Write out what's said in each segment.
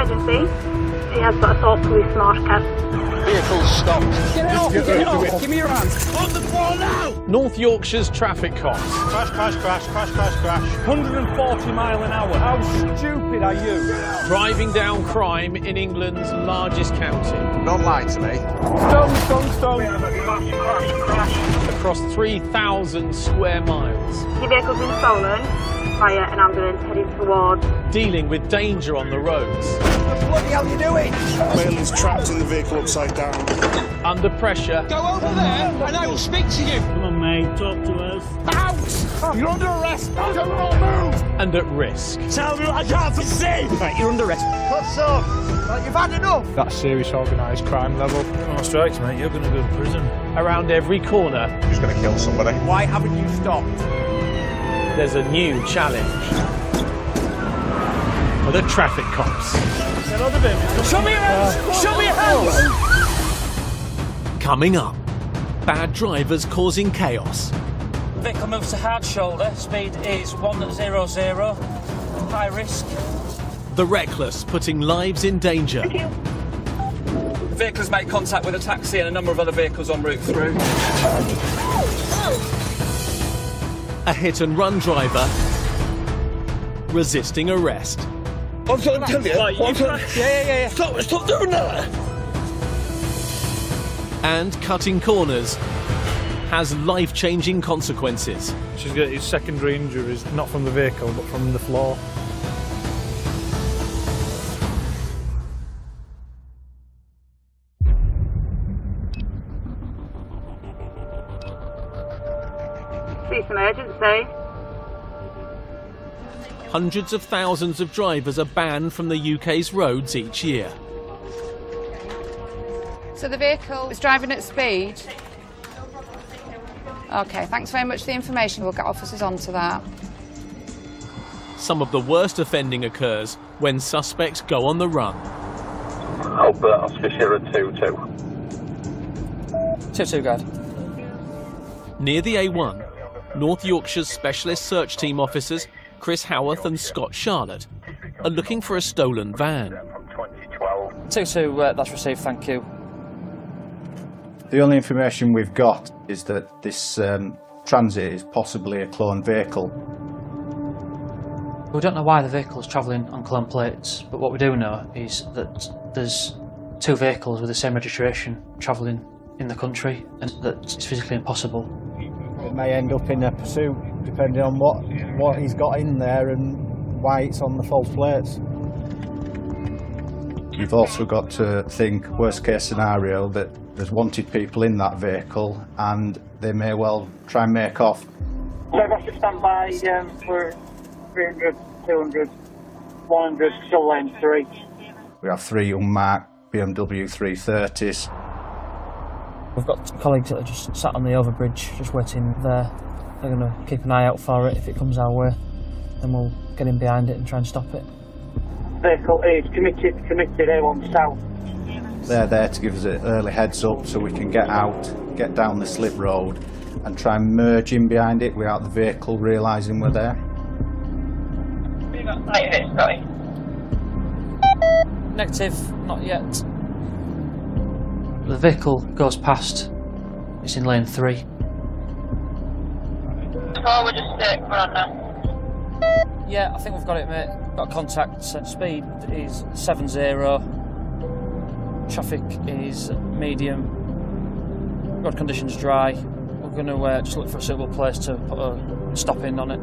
emergency. He has got assault police marker. Vehicle's stopped. Get it off! Get it off! Give me your hands! On the floor now! North Yorkshire's traffic cops. Crash, crash, crash, crash, crash, crash. 140 mile an hour. How stupid are you? Driving down crime in England's largest county. Don't lie to me. Stone. Across 3,000 square miles. Your vehicle's been stolen. Fire an ambulance heading towards. Dealing with danger on the roads. What the hell are you doing? Male is trapped in the vehicle upside down. Under pressure. Go over there and I will speak to you. Come on, mate, talk to us. Out! You're under arrest. I cannot move. And at risk. Tell me what I can't see. Right, you're under arrest. What's up? Right, you've had enough. That's serious organised crime level. No strikes, mate. You're going to go to prison. Around every corner. He's going to kill somebody. Why haven't you stopped? There's a new challenge for the traffic cops. Show me your hands! Show me your hands! Coming up, bad drivers causing chaos. Vehicle moves to hard shoulder, speed is 100, high risk. The reckless putting lives in danger. Vehicles make contact with a taxi and a number of other vehicles en route through. A hit-and-run driver resisting arrest. I'm trying to tell you. Yeah. Stop doing that. And cutting corners has life-changing consequences. She's got his secondary injuries, not from the vehicle, but from the floor. Police emergency. Hundreds of thousands of drivers are banned from the UK's roads each year. So the vehicle was driving at speed? OK, thanks very much for the information. We'll get officers onto that. Some of the worst offending occurs when suspects go on the run. Albert, Oscar Sierra 2-2. 2-2, guard. Near the A1, North Yorkshire's Specialist Search Team officers Chris Howarth and Scott Charlotte are looking for a stolen van. 2-2, that's received, thank you. The only information we've got is that this transit is possibly a cloned vehicle. We don't know why the vehicle is travelling on clone plates, but what we do know is that there's two vehicles with the same registration travelling in the country, and that it's physically impossible. It may end up in a pursuit, depending on what he's got in there and why it's on the false plates. You've also got to think, worst case scenario, that there's wanted people in that vehicle and they may well try and make off. So I have to stand by for 300, 200, 100, still lane 3. We have 3 unmarked BMW 330s. We've got colleagues that are just sat on the overbridge, just waiting there. They're going to keep an eye out for it. If it comes our way, then we'll get in behind it and try and stop it. Vehicle is committed A1 south. They're there to give us an early heads up so we can get out, get down the slip road and try and merge in behind it without the vehicle realising we're there. Negative, not yet. The vehicle goes past. It's in lane 3. Oh, we're just we're on now. Yeah, I think we've got it, mate. Got contact, speed is 70. Traffic is medium. Road conditions dry. We're going to just look for a suitable place to put a stop in on it.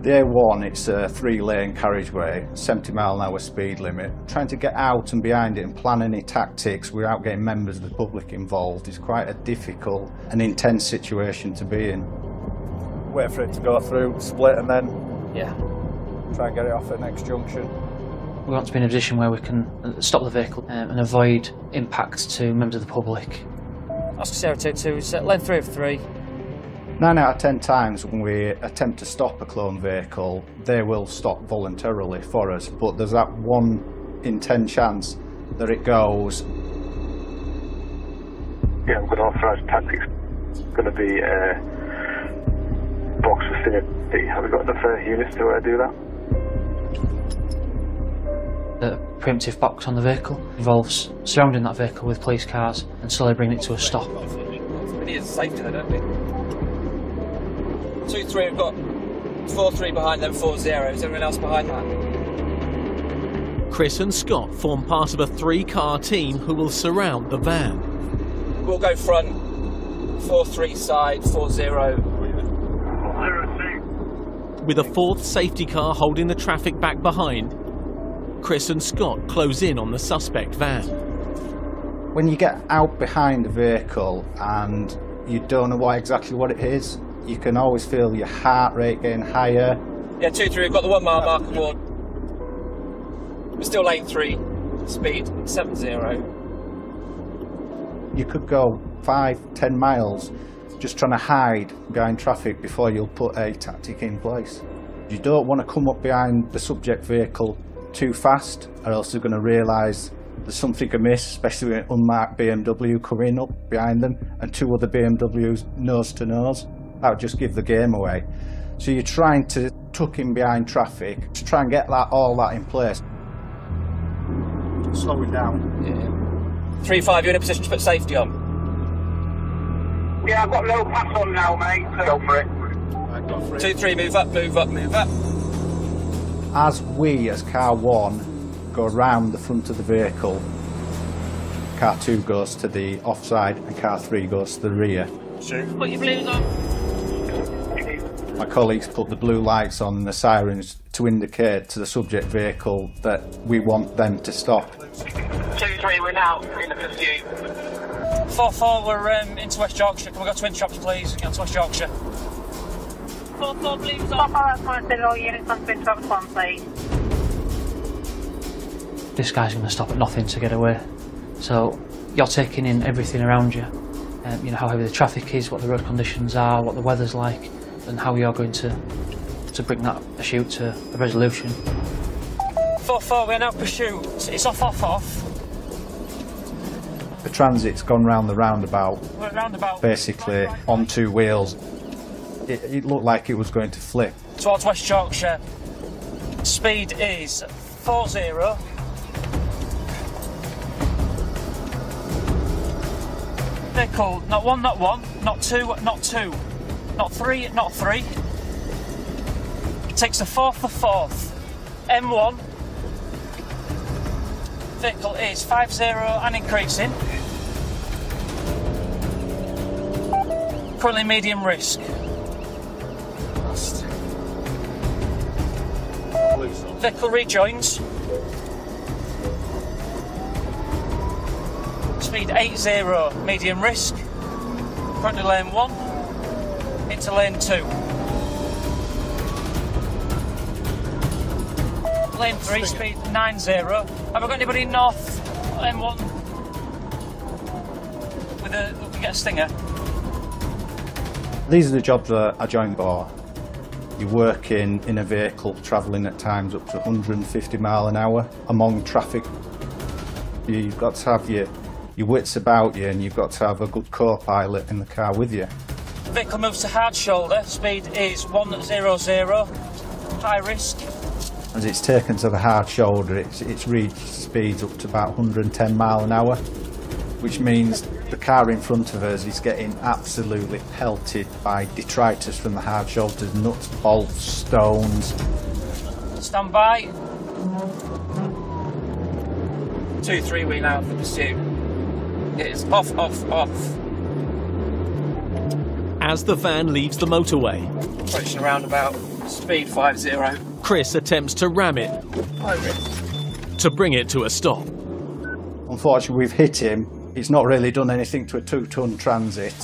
The A1, it's a 3-lane carriageway, 70-mile-an-hour speed limit. Trying to get out and behind it and plan any tactics without getting members of the public involved is quite a difficult and intense situation to be in. Wait for it to go through, split, and then try and get it off at the next junction. We want to be in a position where we can stop the vehicle and avoid impact to members of the public. Oscar Sierra 2-2 is lane 3 of 3. 9 out of 10 times when we attempt to stop a clone vehicle, they will stop voluntarily for us, but there's that 1 in 10 chance that it goes. Yeah, I'm going to authorise tactics. It's going to be box vicinity. Have we got enough units to do that? The preemptive box on the vehicle involves surrounding that vehicle with police cars and slowly bringing it to a stop. We need safety though, don't we? 2-3, we've got 4-3 behind them, 4-0. Is everyone else behind that? Chris and Scott form part of a 3-car team who will surround the van. We'll go front, 4-3 side, 4-0. With a 4th safety car holding the traffic back behind, Chris and Scott close in on the suspect van. When you get out behind the vehicle and you don't know exactly what it is, you can always feel your heart rate getting higher. Yeah, 2-3, we've got the 1 mile marker ward. We're still lane 3, speed 70. You could go 5-10 miles just trying to hide behind traffic before you'll put a tactic in place. You don't want to come up behind the subject vehicle too fast, or else they're going to realise there's something amiss, especially with an unmarked BMW coming up behind them and 2 other BMWs nose to nose. That would just give the game away. So you're trying to tuck in behind traffic to try and get all that in place. Slow it down. Yeah. 3-5, you're in a position to put safety on. Yeah, I've got low pass on now, mate. So go for it. Right, go for it. 2-3, move up, move up, move up. As we, as car 1, go round the front of the vehicle, car 2 goes to the offside and car 3 goes to the rear. Put your blues on. My colleagues put the blue lights on and the sirens to indicate to the subject vehicle that we want them to stop. 2-3, we're now in the pursuit. 4-4, we're into West Yorkshire. Can we go to Interceptors, please? Get on to West Yorkshire. 4-4, blues on. 4-4, all units on to Interceptors 1, please. This guy's going to stop at nothing to get away. So you're taking in everything around you. You know, how heavy the traffic is, what the road conditions are, what the weather's like, and how you're going to bring that pursuit to a resolution. 4-4, we're now pursuit. It's off. The transit's gone round the roundabout, We're at roundabout. basically on 2 wheels. It looked like it was going to flip. Towards West Yorkshire. Speed is 40. Vehicle, not 1, not 1, not 2, not 2, not 3, not 3. It takes the 4th, M1. Vehicle is 50 and increasing. Currently medium risk. Vehicle rejoins. Speed 80, medium risk. Currently lane 1 into lane 2. Lane 3, speed 90. Have I got anybody north M1 we can get a stinger? These are the jobs that I joined for. You're working in a vehicle travelling at times up to 150 mile an hour among traffic. You've got to have your wits about you, and you've got to have a good co-pilot in the car with you. The vehicle moves to hard shoulder. Speed is 100. High risk. As it's taken to the hard shoulder, it's reached speeds up to about 110 mile an hour, which means the car in front of us is getting absolutely pelted by detritus from the hard shoulders, nuts, bolts, stones. Stand by. 2-3, we now for pursuit. It is off. As the van leaves the motorway, Approaching a roundabout, speed 50. Chris attempts to ram it to bring it to a stop. Unfortunately, we've hit him. He's not really done anything to a 2-ton transit.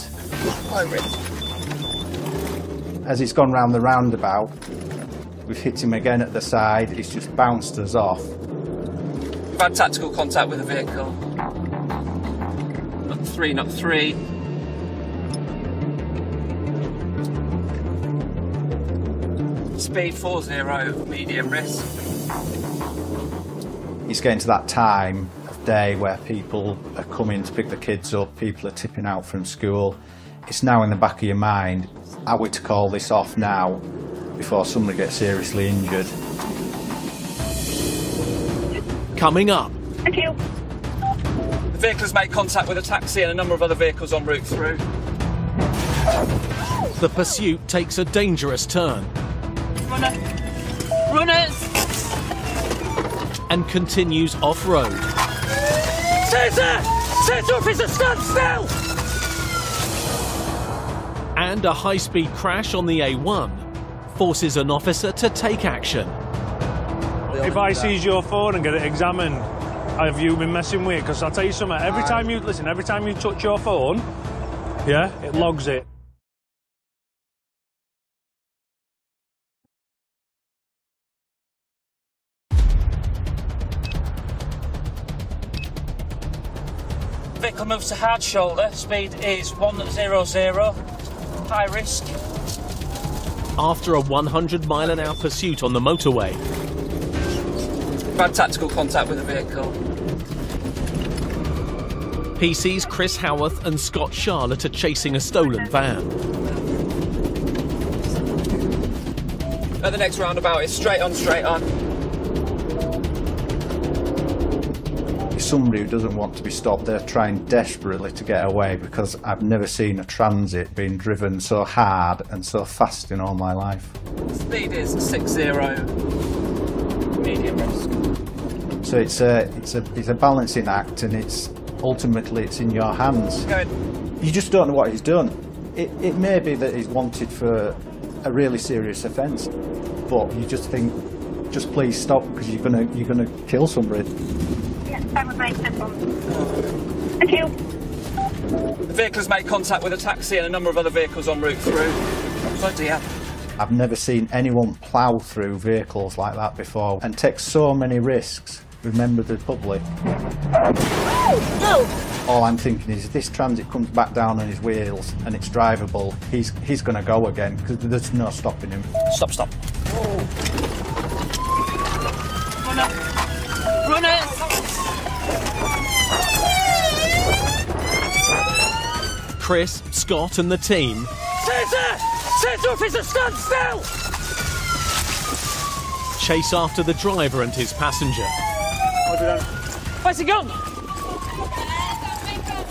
As he's gone round the roundabout, we've hit him again at the side. He's just bounced us off. We've had tactical contact with the vehicle. Not 3. Speed 40, medium risk. It's getting to that time of day where people are coming to pick the kids up, people are tipping out from school. It's now in the back of your mind, are we to call this off now before somebody gets seriously injured? coming up. Thank you. The vehicle has made contact with a taxi and a number of other vehicles en route through. The pursuit takes a dangerous turn. Runner. Runners! And continues off-road. Taser! Taser officer, stand still! And a high-speed crash on the A1 forces an officer to take action. If I seize your phone and get it examined, have you been messing with it? Because I'll tell you something, every time you touch your phone, yeah, it logs it. Vehicle moves to hard shoulder, speed is 100, high risk. After a 100-mile-an-hour pursuit on the motorway, We've had tactical contact with the vehicle. PC's Chris Howarth and Scott Charlotte are chasing a stolen van. At the next roundabout, it's straight on, straight on. Somebody who doesn't want to be stopped, they're trying desperately to get away, because I've never seen a transit being driven so hard and so fast in all my life. Speed is 60, medium risk. So it's a balancing act, and ultimately it's in your hands. Go ahead. You just don't know what he's done. It may be that he's wanted for a really serious offence, but you just think, just please stop, because you're gonna kill somebody. That was nice, simple. Thank you. The vehicle has made contact with a taxi and a number of other vehicles en route through. Bloody hell. I've never seen anyone plough through vehicles like that before and take so many risks. Remember the public. All I'm thinking is, if this transit comes back down on his wheels and it's drivable, he's going to go again, because there's no stopping him. Stop, stop. Runners! Chris, Scott and the team Taser! Taser officer, stand still! chase after the driver and his passenger. Where's he gone?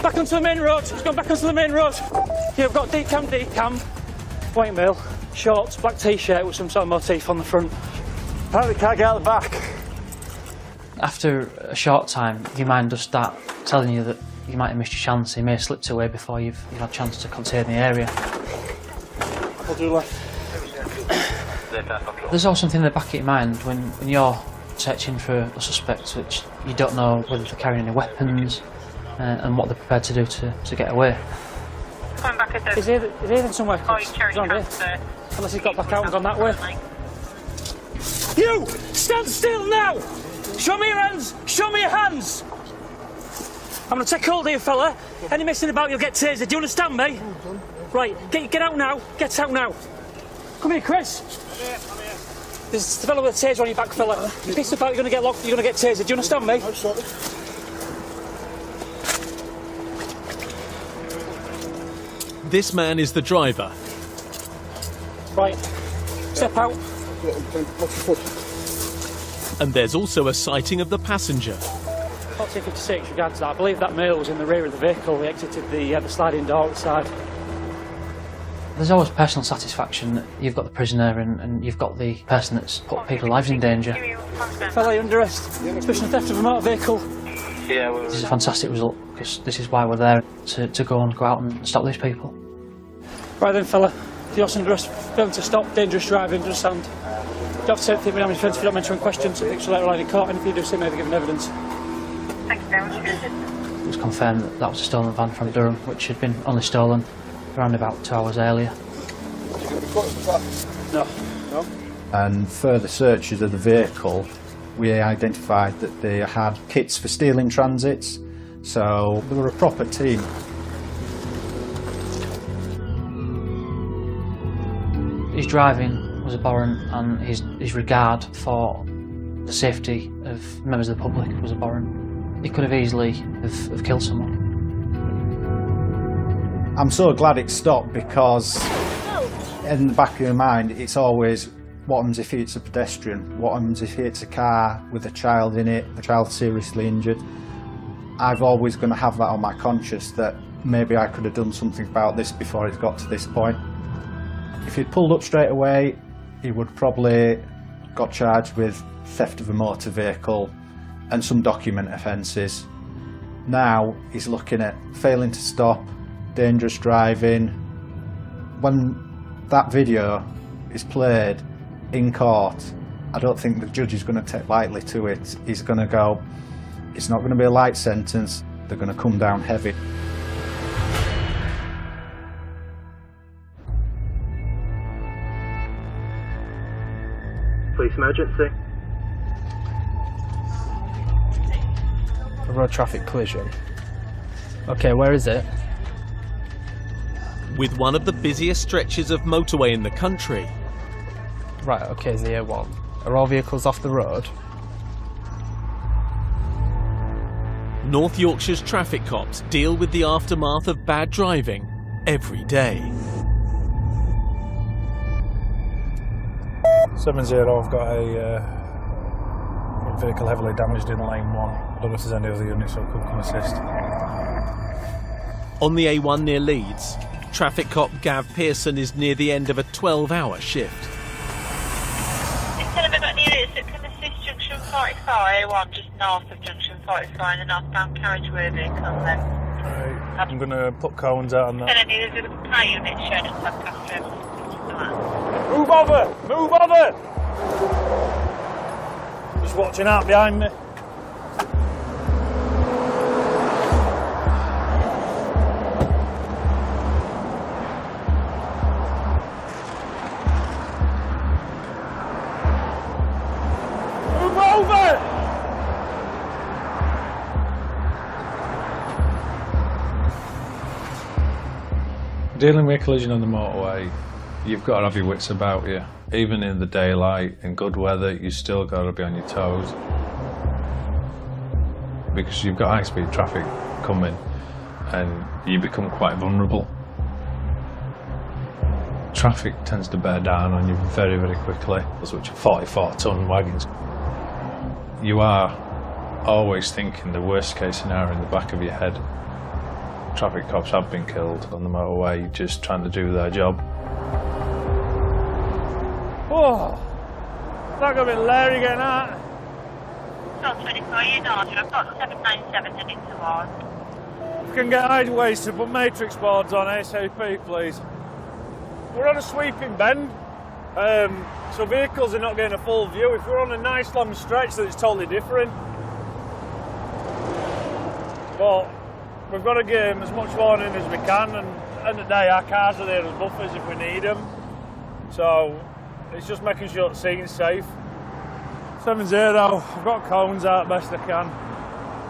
Back onto the main road. He's gone back onto the main road. Yeah, we've got decam, white male, shorts, black t-shirt with some sort of motif on the front. Apparently can't get out the back. After a short time, your mind does start telling you that you might have missed your chance. You may have slipped away before you've had a chance to contain the area. I'll do left. There's always something in the back of your mind when you're searching for a suspect, which you don't know whether they're carrying any weapons and what they're prepared to do to get away. Going back at the... He's here somewhere. Oh, He's he's on here. Unless he's got back out and gone that way. You! Stand still now! Show me your hands! Show me your hands! I'm going to take hold of you, fella. Any messing about, you'll get tasered. Do you understand me? Right, get out now. Get out now. Come here, Chris. I'm here. There's the fellow with a taser on your back, fella. You piss about, you're going to get locked, you're going to get tasered. Do you understand me? I'm sorry. This man is the driver. Right. Step out. What's your foot? And there's also a sighting of the passenger. 1456 regards that. I believe that male was in the rear of the vehicle. He exited the sliding door outside. There's always personal satisfaction that you've got the prisoner and you've got the person that's put people's lives in danger. Fella, you're under arrest. Suspicion of theft of a motor vehicle. This is a fantastic result, because this is why we're there, to go out and stop these people. Right then, fella. You're under arrest. Failing to stop, dangerous driving, understand? You have to say anything with defence if you don't mention questions. I think so later on in court, and if you do, so you may be given evidence. Thank you very much. It was confirmed that that was a stolen van from Durham, which had been only stolen around about 2 hours earlier. No. No? And further searches of the vehicle, we identified that they had kits for stealing transits, so they were a proper team. His driving was abhorrent, and his regard for the safety of members of the public was abhorrent. He could have easily have killed someone. I'm so glad it stopped, because in the back of your mind it's always, What happens if it's a pedestrian? What happens if it's a car with a child in it, the child seriously injured? I've always going to have that on my conscience that maybe I could have done something about this before it got to this point. If he'd pulled up straight away, he would probably got charged with theft of a motor vehicle and some document offences. Now he's looking at failing to stop, dangerous driving. When that video is played in court, I don't think the judge is going to take lightly to it. He's going to go, it's not going to be a light sentence, they're going to come down heavy. Police emergency. A road traffic collision. Okay, where is it? With one of the busiest stretches of motorway in the country. Right, okay, it's the A1. Are all vehicles off the road? North Yorkshire's traffic cops deal with the aftermath of bad driving every day. 70, I've got a vehicle heavily damaged in lane 1. I don't know if there's any other units that could come assist. On the A1 near Leeds, traffic cop Gav Pearson is near the end of a 12-hour shift. Instead of about near it, can assist junction 45, A1 just north of junction 45 and the northbound carriageway vehicle then. Right, I'm going to put cones out on that. Then there's a car unit shown at Subcastle. Move over! Move over! Just watching out behind me. Move over! Dealing with a collision on the motorway, you've got to have your wits about you. Even in the daylight, in good weather, you still got to be on your toes. Because you've got high-speed traffic coming and you become quite vulnerable. Traffic tends to bear down on you very, very quickly, which are 44-ton wagons. You are always thinking the worst-case scenario in the back of your head. Traffic cops have been killed on the motorway just trying to do their job. Oh, it's not going to be Larry getting out. Not 24, you know, I've got 797 heading towards. If we can get highways to put matrix boards on ASAP, please. We're on a sweeping bend, so vehicles are not getting a full view. If we're on a nice long stretch, then it's totally different. But we've got to give them as much warning as we can, and at the end of the day, our cars are there as buffers if we need them. So it's just making sure the scene's safe. 70, I've got cones out best I can.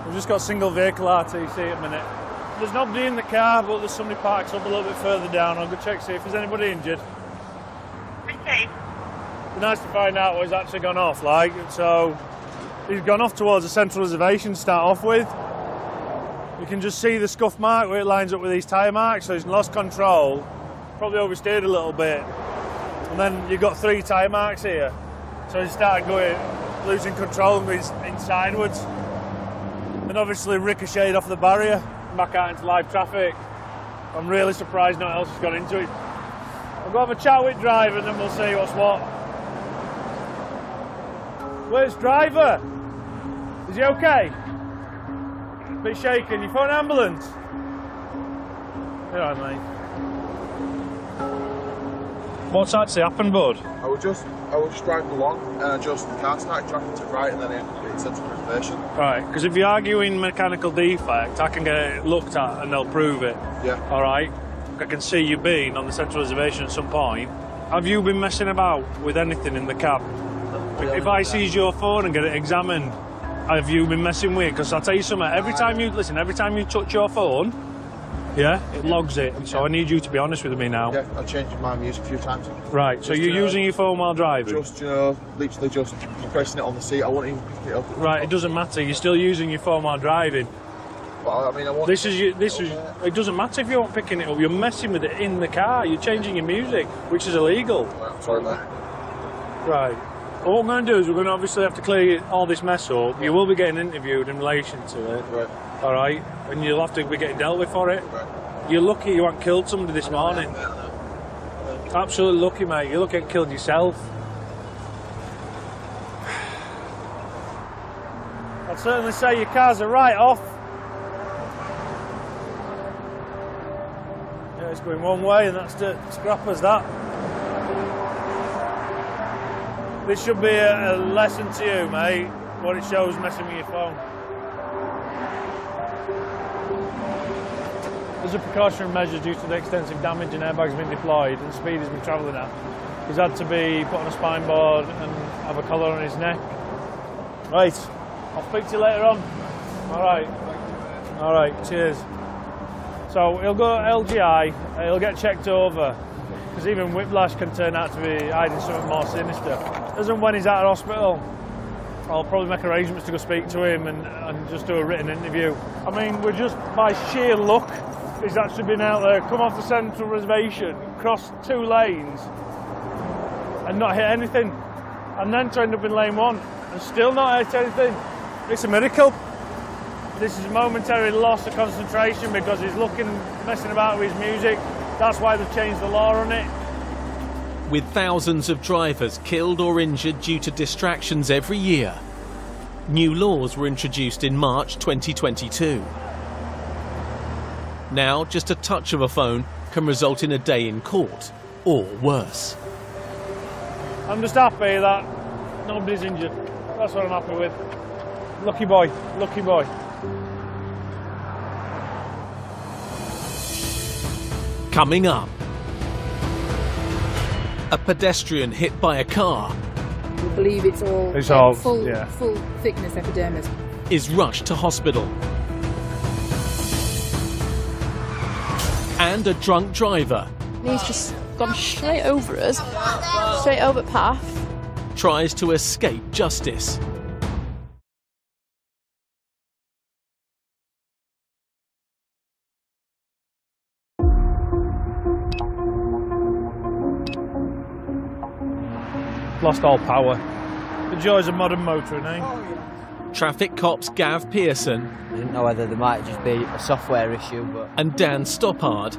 We've just got single vehicle RTC at the minute. There's nobody in the car, but there's somebody parked up a little bit further down. I'll go check, see if there's anybody injured. Okay. It'd be nice to find out what he's actually gone off like. So he's gone off towards the central reservation to start off with. You can just see the scuff mark where it lines up with these tyre marks, so he's lost control, probably oversteered a little bit. And then you've got 3 tyre marks here. So he started going, losing control and going in sideways. And obviously ricocheted off the barrier, back out into live traffic. I'm really surprised not else has gone into it. I'll go have a chat with driver and then we'll see what's what. Where's driver? Is he okay? Bit shaken. You phone ambulance? You're all right, mate. What's actually happened, bud? I was just driving along and the car started tracking to the right and then it sent to reservation. Right, because if you're arguing mechanical defect, I can get it looked at and they'll prove it. Yeah. All right? I can see you being on the central reservation at some point. Have you been messing about with anything in the cab? If I seize your phone and get it examined, have you been messing with it? Because I'll tell you something, every time you touch your phone, yeah, it logs it. So I need you to be honest with me now. Yeah, I've changed my music a few times. Right, so you're using your phone while driving? Just, literally just pressing it on the seat. I won't even pick it up. Right, it doesn't matter. You're still using your phone while driving. But I mean, it doesn't matter if you're not picking it up. You're messing with it in the car. You're changing your music, which is illegal. Right, I'm sorry, mate. Right. Well, what we're going to do is we're going to obviously have to clear all this mess up. You will be getting interviewed in relation to it. Right. All right? And you'll have to be getting dealt with for it. Right. You're lucky you haven't killed somebody this morning. Absolutely lucky, mate. You're lucky you killed yourself. I'd certainly say your car's a write-off. Yeah, it's going one way and that's to scrappers, that. This should be a lesson to you, mate, what it shows messing with your phone. As a precautionary measure due to the extensive damage and airbags being deployed and speed he's been travelling at, he's had to be put on a spine board and have a collar on his neck. Right, I'll speak to you later on. All right, cheers. So he'll go LGI, he'll get checked over, because even whiplash can turn out to be hiding something more sinister. As and when he's out of hospital, I'll probably make arrangements to go speak to him and just do a written interview. I mean, we're just, by sheer luck, he's actually been out there, come off the central reservation, crossed 2 lanes, and not hit anything, and then turned up in lane 1, and still not hit anything. It's a miracle. This is a momentary loss of concentration because he's messing about with his music. That's why they've changed the law on it. With thousands of drivers killed or injured due to distractions every year, new laws were introduced in March 2022. Now, just a touch of a phone can result in a day in court, or worse. I'm just happy that nobody's injured. That's what I'm happy with. Lucky boy, lucky boy. Coming up, a pedestrian hit by a car. We believe it's all full thickness epidermis. Is rushed to hospital. And a drunk driver. He's just gone straight over us, straight over path. Tries to escape justice. Lost all power. The joys of modern motoring, eh? Traffic cops Gav Pearson. I didn't know whether there might just be a software issue, but... And Dan Stoppard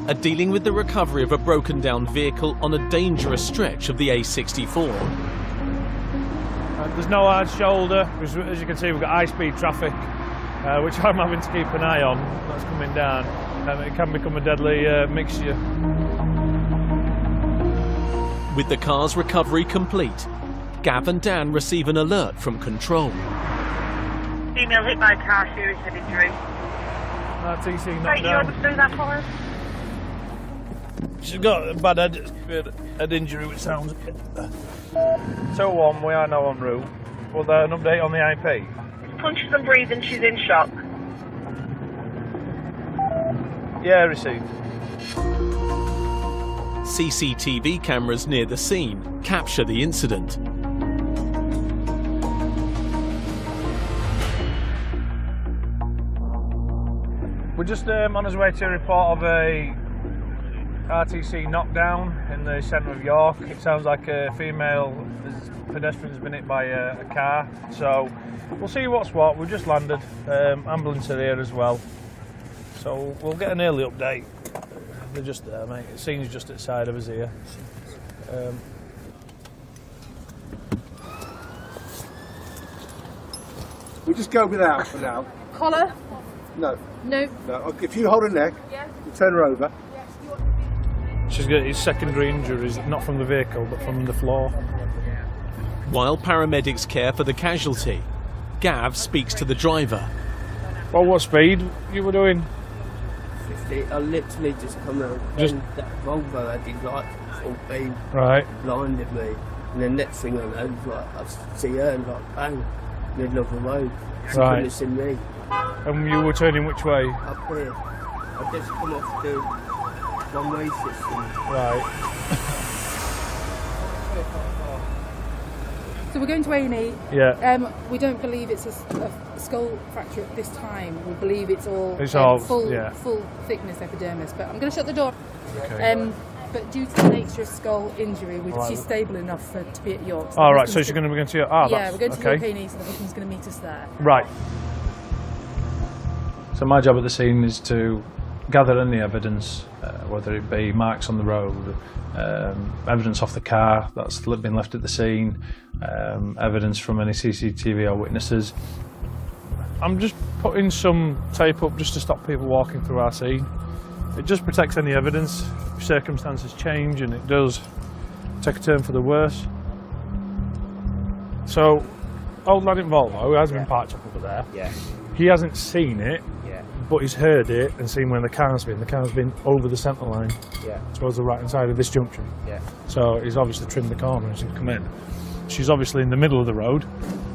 are dealing with the recovery of a broken down vehicle on a dangerous stretch of the A64. There's no hard shoulder. As you can see, we've got high-speed traffic, which I'm having to keep an eye on. That's coming down. It can become a deadly mixture. With the car's recovery complete, Gav and Dan receive an alert from control. Female hit by a car, serious head injury. TC knocked Right, you down. able to do that for us? She's got a bad head injury, which sounds... 2-1, we are now en route. Will there an update on the IP? Punches and breathing, she's in shock. Yeah, received. CCTV cameras near the scene capture the incident. We're just on his way to a report of a RTC knockdown in the centre of York. It sounds like a female pedestrian's been hit by a car, so we'll see what's what. We've just landed. Ambulance are here as well, so we'll get an early update. They're just there, mate. The scene's just at the side of us here. We just go without for now. Collar? No. No. No. If you hold her neck, you turn her over. She's got his secondary injuries, not from the vehicle, but from the floor. While paramedics care for the casualty, Gav speaks to the driver. Well, what speed you were doing? 50. I literally just come out. Just and that Volvo I did like full beam. Right. Blinded me. And the next thing I know, like, I see her and like bang, middle of the road. She Right. couldn't have seen me. And you were turning which way? Up here. I just come off the one-way system. Right. So we're going to A&E. Yeah. We don't believe it's a skull fracture at this time. We believe it's all It's all full yeah. full thickness epidermis. But I'm going to shut the door. Okay. but due to the nature of skull injury, she's stable enough to be at York. So right, so she's going to be going to York. Yeah, we're going to European East, and the husband's going to meet us there. Right. So my job at the scene is to gather any evidence, whether it be marks on the road, evidence off the car that's been left at the scene, evidence from any CCTV or witnesses. I'm just putting some tape up just to stop people walking through our scene. It just protects any evidence if circumstances change, and it does take a turn for the worse. So, old lad in Volvo, who has been parked up over there, he hasn't seen it, but he's heard it and seen where the car's been. The car's been over the centre line, towards the right-hand side of this junction. So he's obviously trimmed the corner as he's come in. She's obviously in the middle of the road,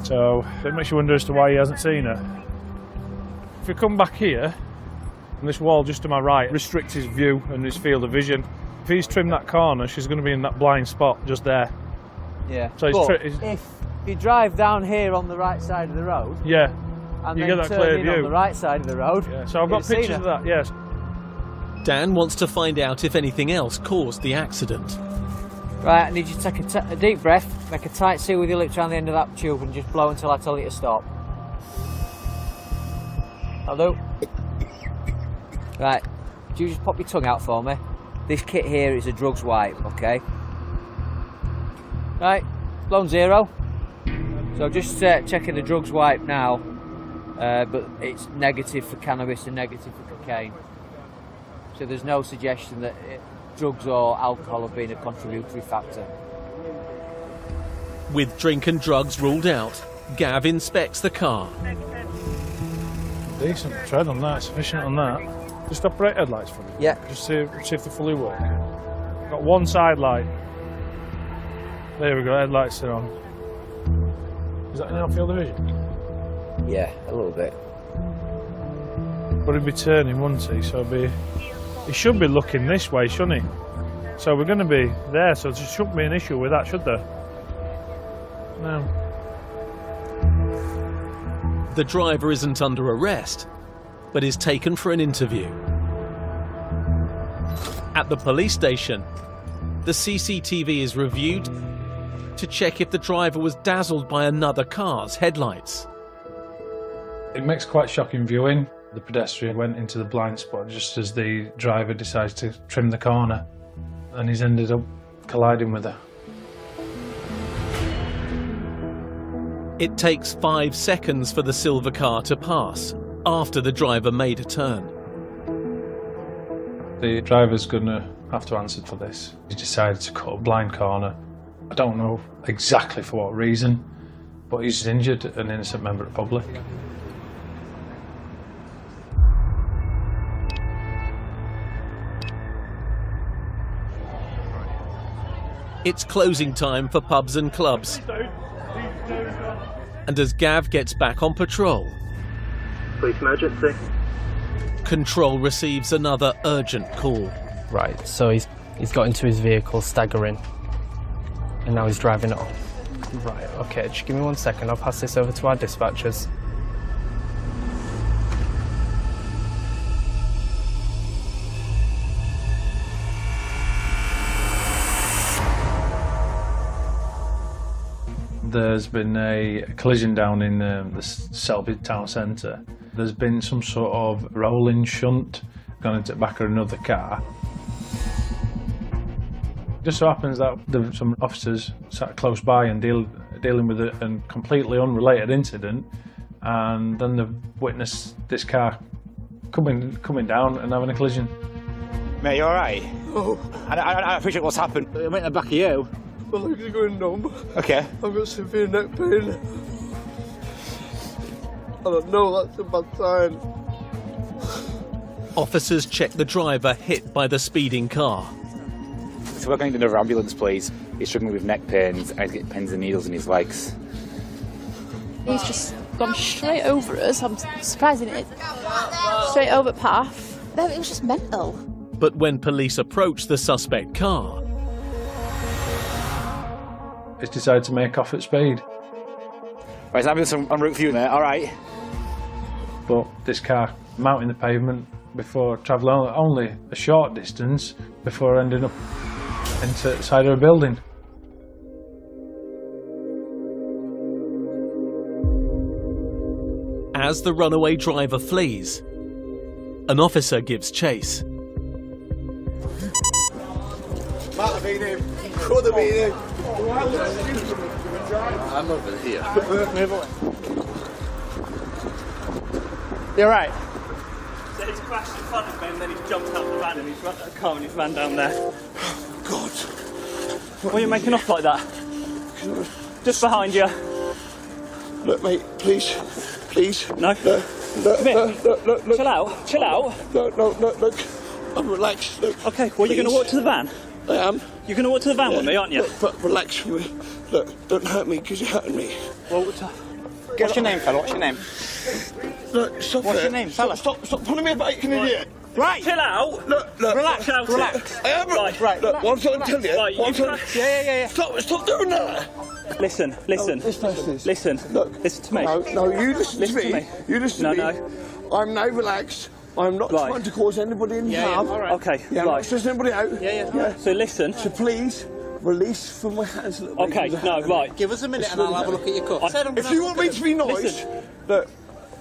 so it makes you wonder as to why he hasn't seen her. If we come back here, and this wall just to my right restricts his view and his field of vision. If he's trimmed that corner, she's going to be in that blind spot just there. Yeah. So if you drive down here on the right side of the road, and you then get that turn clear in view on the right side of the road. So I've got pictures of that. Yes. Dan wants to find out if anything else caused the accident. Right, I need you to take a deep breath, make a tight seal with your lips around the end of that tube, and just blow until I tell you to stop. Hello. Right, do you just pop your tongue out for me? This kit here is a drugs wipe, okay? Right, blown 0. So just checking the drugs wipe now, but it's negative for cannabis and negative for cocaine. So there's no suggestion that drugs or alcohol have been a contributory factor. With drink and drugs ruled out, Gav inspects the car. Decent tread on that, sufficient on that. Just operate headlights for me. Yeah. Just see if they fully work. Got one side light. There we go, headlights are on. Is that in our field of vision? Yeah, a little bit. But he'd be turning, wouldn't he? So he should be looking this way, shouldn't he? So we're going to be there, so there shouldn't be an issue with that, should there? No. The driver isn't under arrest, but is taken for an interview. At the police station, the CCTV is reviewed to check if the driver was dazzled by another car's headlights. It makes quite shocking viewing. The pedestrian went into the blind spot just as the driver decides to trim the corner, and he's ended up colliding with her. It takes 5 seconds for the silver car to pass after the driver made a turn. The driver's going to have to answer for this. He decided to cut a blind corner. I don't know exactly for what reason, but he's injured an innocent member of the public. It's closing time for pubs and clubs. And as Gav gets back on patrol, police emergency. Control receives another urgent call. Right, so he's got into his vehicle, staggering, and now he's driving it off. Right, okay, just give me 1 second, I'll pass this over to our dispatchers. There's been a collision down in the Selby town centre. There's been some sort of rolling shunt gone into the back of another car. Just so happens that there were some officers sat close by and dealing with a completely unrelated incident, and then they've witnessed this car coming down and having a collision. Mate, you alright? Oh. I appreciate what's happened. I meant the back of you. My legs are going numb. Okay. I've got severe neck pain. I don't know, that's a bad sign. Officers check the driver hit by the speeding car. So we're going to another ambulance, please. He's struggling with neck pains and he's getting pins and needles in his legs. He's just gone straight over us. I'm surprised he didn't. Straight over path. No, it was just mental. But when police approach the suspect car, he's decided to make off at speed. Right, so ambulance en route for you, mate. All right. But this car mounting the pavement before travelling only a short distance before ending up into the side of a building. As the runaway driver flees, an officer gives chase. Might have been him. Could have been him. I'm over here. Move away. You're right. So he's crashed in front of me and then he's jumped out the van and he's run that car and he's ran down there. God. Why are you making off like that? Just behind you. Look, mate, please. Please. No. No. Come here. Look. Chill out. Chill out. No, look. I'm relaxed. Look. Okay, well, you're going to walk to the van? I am. You're going to walk to the van with me, aren't you? But relax with me. Look, don't hurt me because you're hurting me. Well, what's your name, fella? What's your name? Look, stop What's it. your name, fella? Stop pulling me about, you idiot. Right. Chill out. Look. Relax. I am. Right. Look, one thing I'm telling you. Right, Yeah. Stop doing that. Listen. Listen. Look. Listen to me. No, you listen to me. You listen to me. No. I'm now relaxed. I'm not trying to cause anybody any harm. All right. Okay. Yeah, I'm not stressing anybody out. Yeah. So listen. So please, release from my hands a little bit. Okay, no, right. Give us a minute and I'll have a look at your cuff. If you want me to be nice, look.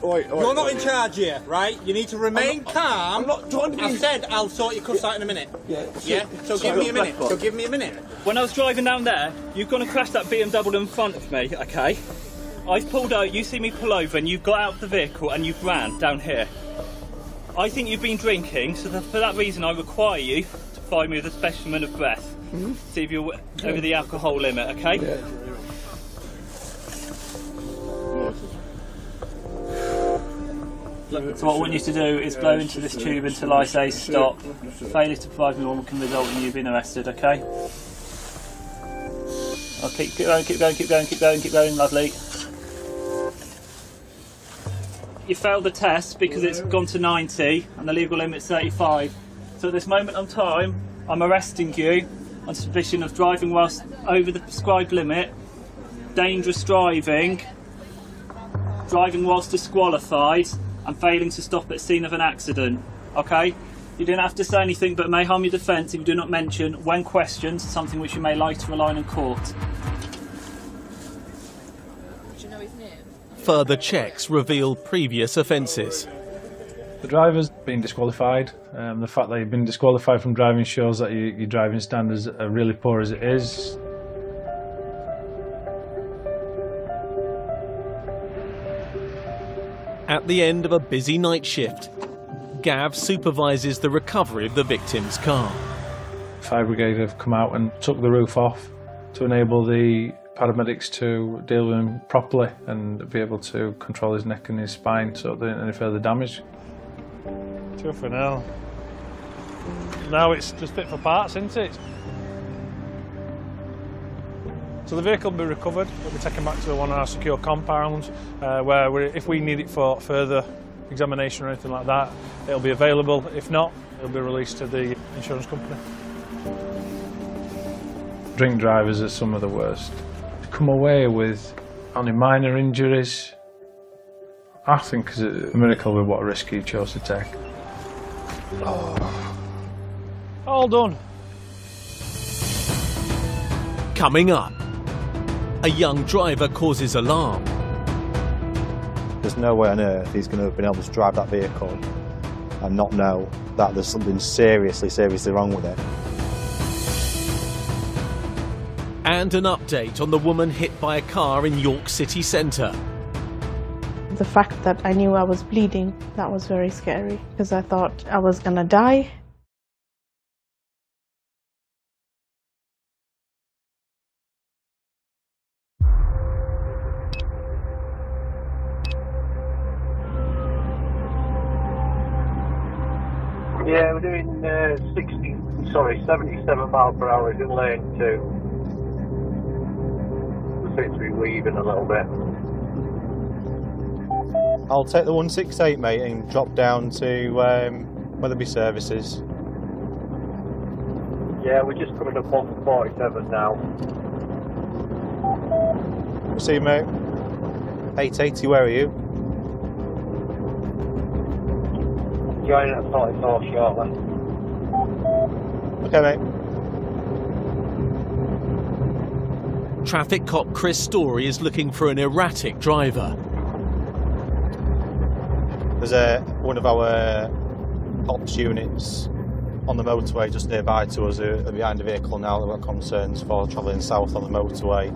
Wait, you're not in charge here, right? You need to remain calm. I'm not trying to be... I said I'll sort your cuffs out in a minute. Yeah? So give me a minute. When I was driving down there, you've gone and crashed that BMW in front of me, okay? I've pulled out, you see me pull over and you've got out of the vehicle and you've ran down here. I think you've been drinking, so for that reason I require you to provide me with a specimen of breath. See if you're over the alcohol limit, okay? Yeah. So what I want you to do is blow into this tube until I say stop. Failure to provide me one can result in you being arrested, okay? I'll keep going, lovely. You failed the test because it's gone to 90 and the legal limit's 35. So at this moment in time, I'm arresting you on suspicion of driving whilst over the prescribed limit, dangerous driving, driving whilst disqualified, and failing to stop at scene of an accident, okay? You don't have to say anything but may harm your defence if you do not mention, when questioned, something which you may like to rely on in court. Do you know his name? Further checks reveal previous offences. The driver's been disqualified. The fact that you've been disqualified from driving shows that your driving standards are really poor as it is. At the end of a busy night shift, Gav supervises the recovery of the victim's car. Fire brigade have come out and took the roof off to enable the paramedics to deal with him properly and be able to control his neck and his spine so there isn't any further damage. Two for now. Now it's just fit for parts, isn't it? So the vehicle will be recovered. We'll be taken back to one of our secure compounds where if we need it for further examination or anything like that, it'll be available. If not, it'll be released to the insurance company. Drink drivers are some of the worst. To come away with only minor injuries, I think is a miracle with what risk he chose to take. Oh. All done. Coming up, a young driver causes alarm. There's no way on earth he's going to have been able to drive that vehicle and not know that there's something seriously wrong with it. And an update on the woman hit by a car in York city centre. The fact that I knew I was bleeding, that was very scary because I thought I was gonna die. Yeah, we're doing 77 miles per hour in lane 2. We seem to be weaving a little bit. I'll take the 168, mate, and drop down to Weatherby Services. Yeah, we're just coming up on 47 now. See you, mate. 880, where are you? Joining at 44 shortly. Okay, mate. Traffic cop Chris Story is looking for an erratic driver. There's one of our ops units on the motorway just nearby to us who are behind a vehicle now that we've got concerns for travelling south on the motorway.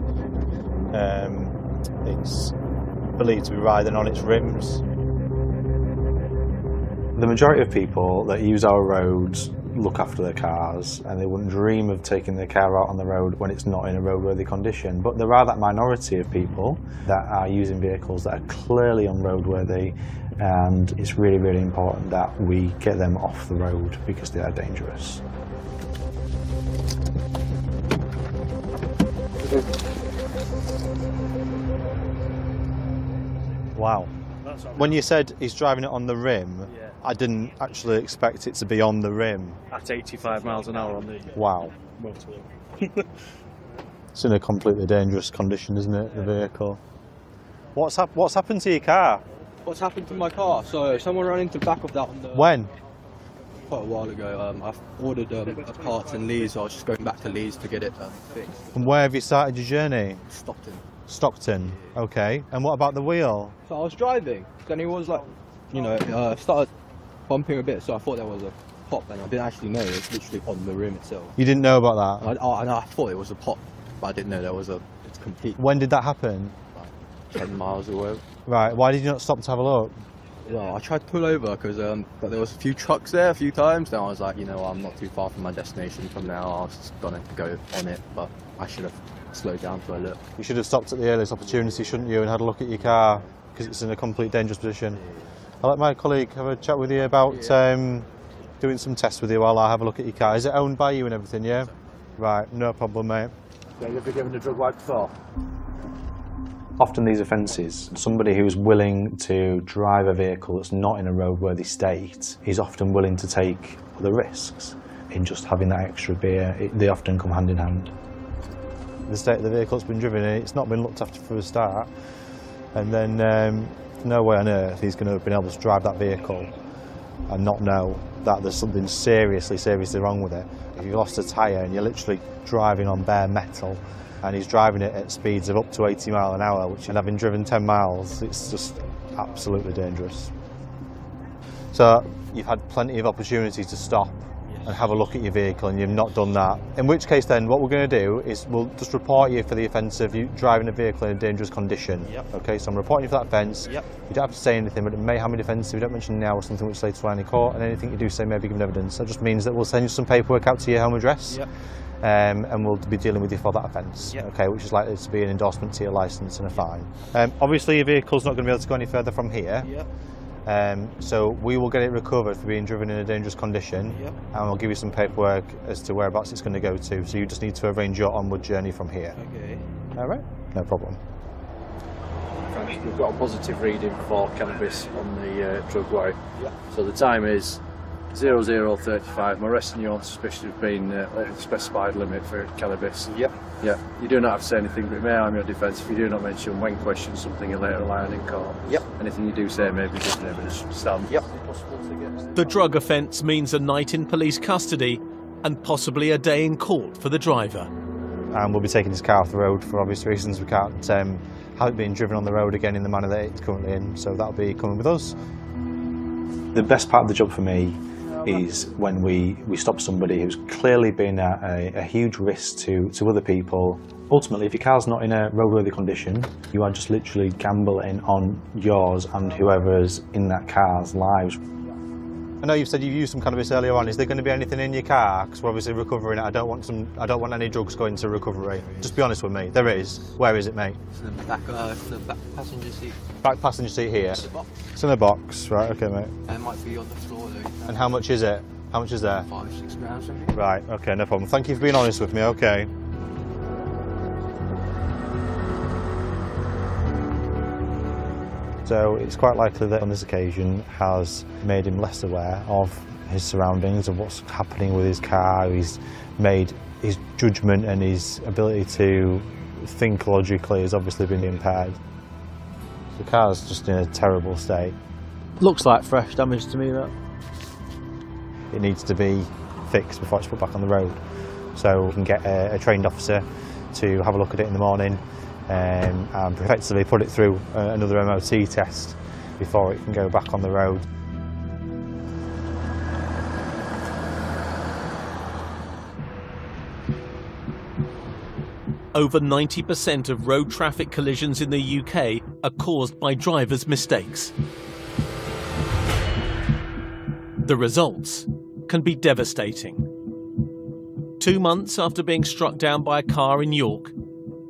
It's believed to be riding on its rims. The majority of people that use our roads look after their cars, and they wouldn't dream of taking their car out on the road when it's not in a roadworthy condition. But there are that minority of people that are using vehicles that are clearly unroadworthy, and it's really, really important that we get them off the road because they are dangerous. Wow. When you said he's driving it on the rim, yeah. I didn't actually expect it to be on the rim. At 85 miles an hour on the wow. motorway. It's in a completely dangerous condition, isn't it, the vehicle? What's happened to your car? What's happened to my car? So someone ran into the back of that on the... When? Quite a while ago. I've ordered a part in Leeds, so I was just going back to Leeds to get it fixed. And where have you started your journey? Stockton. Stockton, okay. And what about the wheel? So I was driving, then he was like, you know, started bumping a bit, so I thought there was a pop, and I didn't actually know it was literally on the rim itself. You didn't know about that? I thought it was a pop, but I didn't know there was it's complete. When did that happen? Like 10 miles away. Right, why did you not stop to have a look? Well, I tried to pull over because but there was a few trucks there a few times. Then I was like, you know, I'm not too far from my destination from now. I was just gonna go on it, but I should have slowed down to a look. You should have stopped at the earliest opportunity, shouldn't you, and had a look at your car because it's in a complete dangerous position. I'll let my colleague have a chat with you about doing some tests with you while I have a look at your car. Is it owned by you and everything, yeah? Right, no problem, mate. Have you ever given a drug wipe before? Often these offences, somebody who's willing to drive a vehicle that's not in a roadworthy state is often willing to take the risks in just having that extra beer. They often come hand in hand. The state of the vehicle's been driven in, it's not been looked after for a start, and then no way on earth he's going to have been able to drive that vehicle and not know that there's something seriously wrong with it. If you've lost a tyre and you're literally driving on bare metal, and he's driving it at speeds of up to 80 miles an hour, which, and having driven 10 miles, it's just absolutely dangerous. So you've had plenty of opportunities to stop and have a look at your vehicle, and you've not done that. In which case then, what we're going to do is we'll just report you for the offence of you driving a vehicle in a dangerous condition. Yep. Okay, so I'm reporting you for that offence. Yep. You don't have to say anything, but it may have an offence if you don't mention now or something which later on in court, and anything you do say may be given evidence. That just means that we'll send you some paperwork out to your home address. Yep. And we'll be dealing with you for that offence, yep. Okay, which is likely to be an endorsement to your licence and a fine. Obviously your vehicle's not going to be able to go any further from here, yep. So we will get it recovered for being driven in a dangerous condition, yep. And we'll give you some paperwork as to whereabouts it's going to go to, so you just need to arrange your onward journey from here. Okay. Alright, no problem. We've got a positive reading for cannabis on the drug weight, yep. So the time is 00:35. I'm arresting you on suspicion of being over the specified limit for cannabis. Yep. Yeah. You do not have to say anything, but it may harm your defence if you do not mention when questioned something you later rely on in court. Yep. Anything you do say may be given evidence. Stand. Yep. The drug offence means a night in police custody and possibly a day in court for the driver. And we'll be taking his car off the road for obvious reasons. We can't have it being driven on the road again in the manner that it's currently in, so that'll be coming with us. The best part of the job for me is when we stop somebody who's clearly been at a huge risk to other people. Ultimately, if your car's not in a roadworthy condition, you are just literally gambling on yours and whoever's in that car's lives. I know you've said you've used some cannabis earlier on. Is there going to be anything in your car? Because we're obviously recovering it. I don't want any drugs going to recovery. Just be honest with me. There is. Where is it, mate? It's in the back passenger seat. Back passenger seat here? It's in the box. It's in the box, right, okay, mate. It might be on the floor though. And how much is it? How much is there? 5-6 grams maybe. Right, okay, no problem. Thank you for being honest with me, okay. So it's quite likely that on this occasion has made him less aware of his surroundings, of what's happening with his car. He's made his judgment and his ability to think logically has obviously been impaired. The car's just in a terrible state. Looks like fresh damage to me, that. It needs to be fixed before it's put back on the road. So we can get a trained officer to have a look at it in the morning and effectively put it through another MOT test before it can go back on the road. Over 90% of road traffic collisions in the UK are caused by drivers' mistakes. The results can be devastating. 2 months after being struck down by a car in York,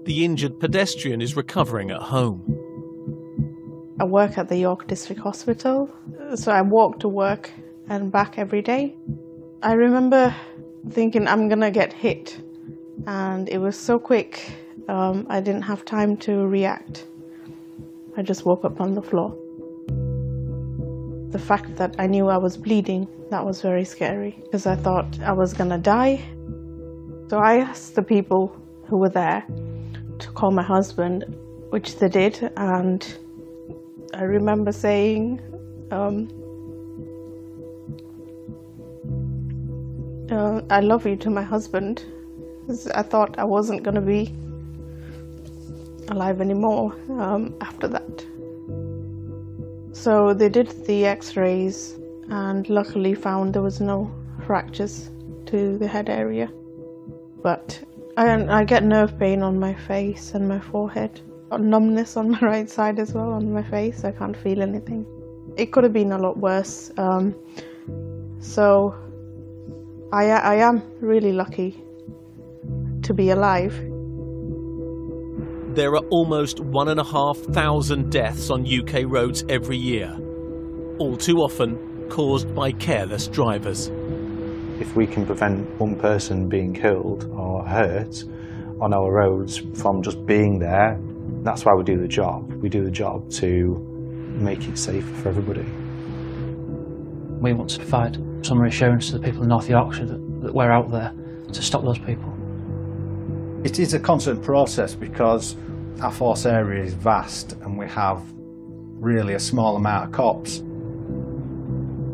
the injured pedestrian is recovering at home. I work at the York District Hospital, so I walk to work and back every day. I remember thinking I'm gonna get hit, and it was so quick, I didn't have time to react. I just woke up on the floor. The fact that I knew I was bleeding, that was very scary, because I thought I was gonna die. So I asked the people who were there to call my husband, which they did, and I remember saying, I love you to my husband, because I thought I wasn't going to be alive anymore after that. So they did the x-rays and luckily found there was no fractures to the head area. But I get nerve pain on my face and my forehead. Got numbness on my right side as well, on my face. I can't feel anything. It could have been a lot worse. So I am really lucky to be alive. There are almost 1,500 deaths on UK roads every year, all too often caused by careless drivers. If we can prevent one person being killed or hurt on our roads from just being there, that's why we do the job. We do the job to make it safer for everybody. We want to provide some reassurance to the people in North Yorkshire that we're out there to stop those people. It is a constant process because our force area is vast and we have really a small amount of cops.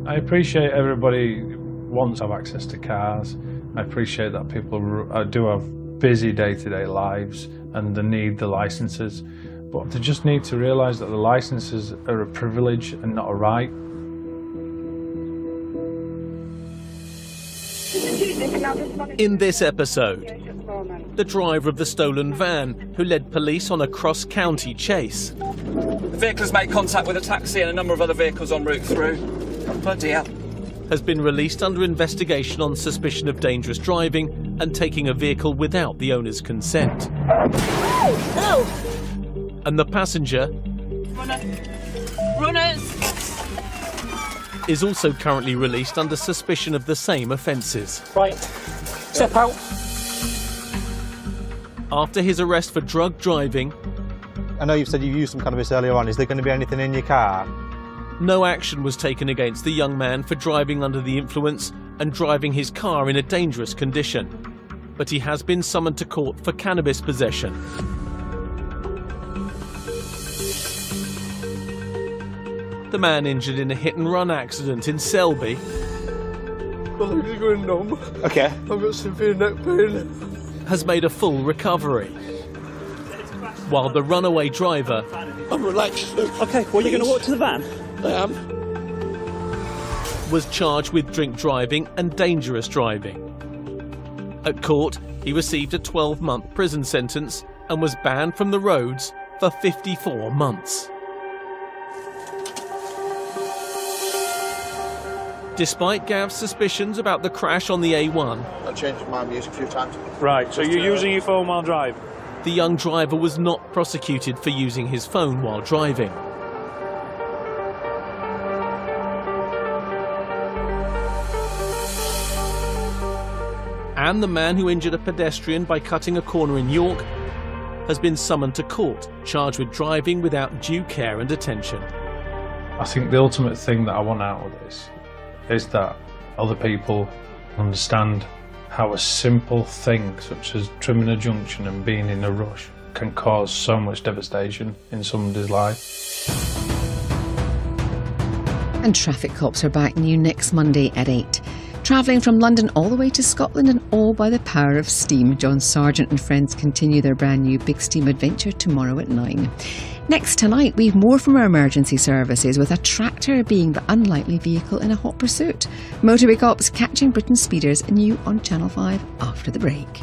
I appreciate everybody wants to have access to cars. I appreciate that people do have busy day-to-day lives and they need the licences, but they just need to realise that the licences are a privilege and not a right. In this episode, the driver of the stolen van who led police on a cross-county chase. The vehicle has made contact with a taxi and a number of other vehicles en route through. Bloody hell. Has been released under investigation on suspicion of dangerous driving and taking a vehicle without the owner's consent. And the passenger Runners! is also currently released under suspicion of the same offences. Right, step out. After his arrest for drug driving... I know you've said you used some cannabis earlier on. Is there going to be anything in your car? No action was taken against the young man for driving under the influence and driving his car in a dangerous condition. But he has been summoned to court for cannabis possession. The man injured in a hit-and-run accident in Selby. My legs are going numb. Okay. I've got severe neck pain. Has made a full recovery. While the runaway driver... I'm relaxed. Okay, well, you're going to walk to the van? I am. ...was charged with drink driving and dangerous driving. At court, he received a 12-month prison sentence and was banned from the roads for 54 months. Despite Gav's suspicions about the crash on the A1... I've changed my music a few times. Right, so you're using your phone while driving? The young driver was not prosecuted for using his phone while driving. And the man who injured a pedestrian by cutting a corner in York has been summoned to court, charged with driving without due care and attention. I think the ultimate thing that I want out of this is that other people understand how a simple thing such as trimming a junction and being in a rush can cause so much devastation in somebody's life. And traffic cops are back new next Monday at 8. Travelling from London all the way to Scotland, and all by the power of steam. John Sargent and friends continue their brand new Big Steam adventure tomorrow at 9. Next tonight, we've more from our emergency services, with a tractor being the unlikely vehicle in a hot pursuit. Motorway Cops catching Britain's speeders, new on Channel 5 after the break.